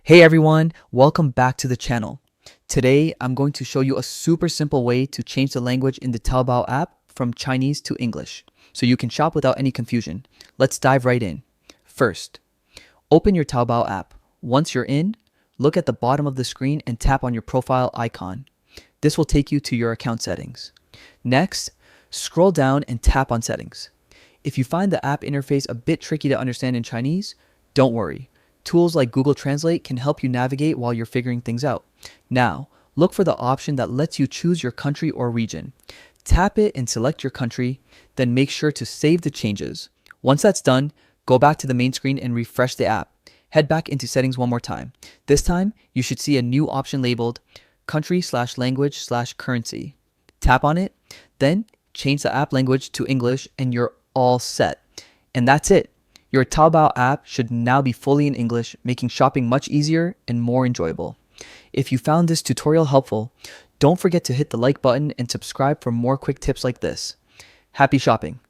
Hey everyone, welcome back to the channel. Today, I'm going to show you a super simple way to change the language in the Taobao app from Chinese to English, so you can shop without any confusion. Let's dive right in. First, open your Taobao app. Once you're in, look at the bottom of the screen and tap on your profile icon. This will take you to your account settings. Next, scroll down and tap on settings. If you find the app interface a bit tricky to understand in Chinese, don't worry. Tools like Google Translate can help you navigate while you're figuring things out. Now, look for the option that lets you choose your country or region. Tap it and select your country, then make sure to save the changes. Once that's done, go back to the main screen and refresh the app. Head back into settings one more time. This time, you should see a new option labeled country/language/currency. Tap on it, then change the app language to English and you're all set. And that's it. Your Taobao app should now be fully in English, making shopping much easier and more enjoyable. If you found this tutorial helpful, don't forget to hit the like button and subscribe for more quick tips like this. Happy shopping!